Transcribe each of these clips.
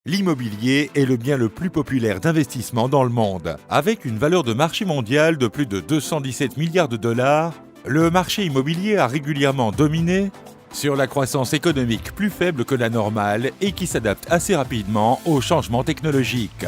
L'immobilier est le bien le plus populaire d'investissement dans le monde. Avec une valeur de marché mondiale de plus de 217 milliards de dollars, le marché immobilier a régulièrement dominé sur la croissance économique plus faible que la normale et qui s'adapte assez rapidement aux changements technologiques.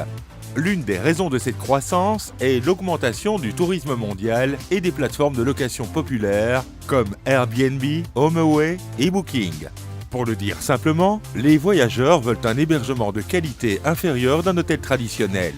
L'une des raisons de cette croissance est l'augmentation du tourisme mondial et des plateformes de location populaires comme Airbnb, HomeAway et Booking. Pour le dire simplement, les voyageurs veulent un hébergement de qualité inférieure d'un hôtel traditionnel.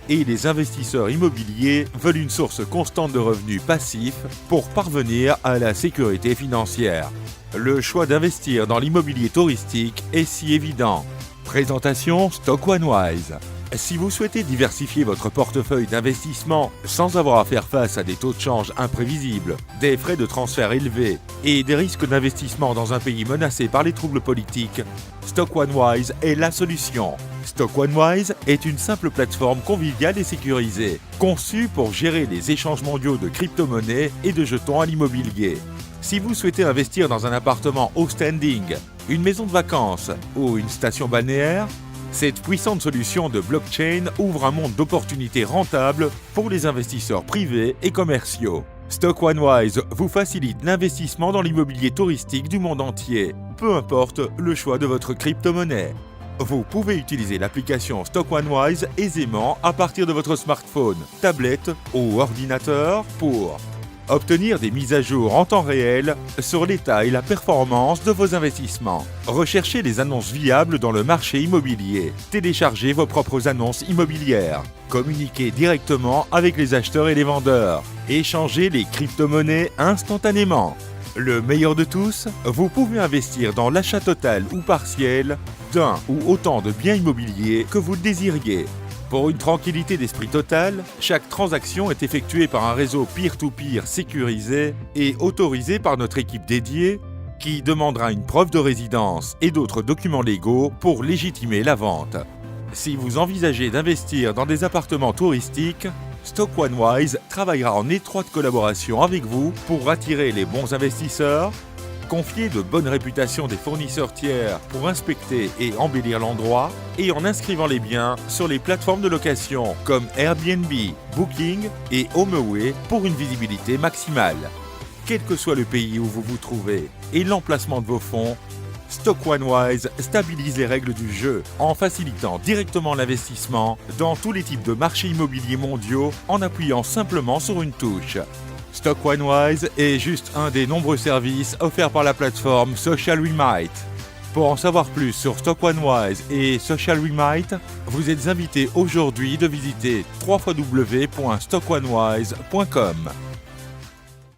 Et les investisseurs immobiliers veulent une source constante de revenus passifs pour parvenir à la sécurité financière. Le choix d'investir dans l'immobilier touristique est si évident. Présentation StockOneWise. Si vous souhaitez diversifier votre portefeuille d'investissement sans avoir à faire face à des taux de change imprévisibles, des frais de transfert élevés et des risques d'investissement dans un pays menacé par les troubles politiques, StockOneWise est la solution. StockOneWise est une simple plateforme conviviale et sécurisée, conçue pour gérer les échanges mondiaux de crypto-monnaies et de jetons à l'immobilier. Si vous souhaitez investir dans un appartement haut standing, une maison de vacances ou une station balnéaire, cette puissante solution de blockchain ouvre un monde d'opportunités rentables pour les investisseurs privés et commerciaux. StockOneWise vous facilite l'investissement dans l'immobilier touristique du monde entier, peu importe le choix de votre crypto-monnaie. Vous pouvez utiliser l'application StockOneWise aisément à partir de votre smartphone, tablette ou ordinateur pour obtenir des mises à jour en temps réel sur l'état et la performance de vos investissements. Recherchez les annonces viables dans le marché immobilier. Téléchargez vos propres annonces immobilières. Communiquez directement avec les acheteurs et les vendeurs. Échangez les crypto-monnaies instantanément. Le meilleur de tous, vous pouvez investir dans l'achat total ou partiel d'un ou autant de biens immobiliers que vous le désiriez. Pour une tranquillité d'esprit totale, chaque transaction est effectuée par un réseau peer-to-peer sécurisé et autorisé par notre équipe dédiée qui demandera une preuve de résidence et d'autres documents légaux pour légitimer la vente. Si vous envisagez d'investir dans des appartements touristiques, StockOneWise travaillera en étroite collaboration avec vous pour attirer les bons investisseurs, confier de bonnes réputations des fournisseurs tiers pour inspecter et embellir l'endroit et en inscrivant les biens sur les plateformes de location comme Airbnb, Booking et HomeAway pour une visibilité maximale. Quel que soit le pays où vous vous trouvez et l'emplacement de vos fonds, StockOneWise stabilise les règles du jeu en facilitant directement l'investissement dans tous les types de marchés immobiliers mondiaux en appuyant simplement sur une touche. StockOneWise est juste un des nombreux services offerts par la plateforme Social Remite. Pour en savoir plus sur StockOneWise et Social Remite, vous êtes invité aujourd'hui de visiter www.stockonewise.com.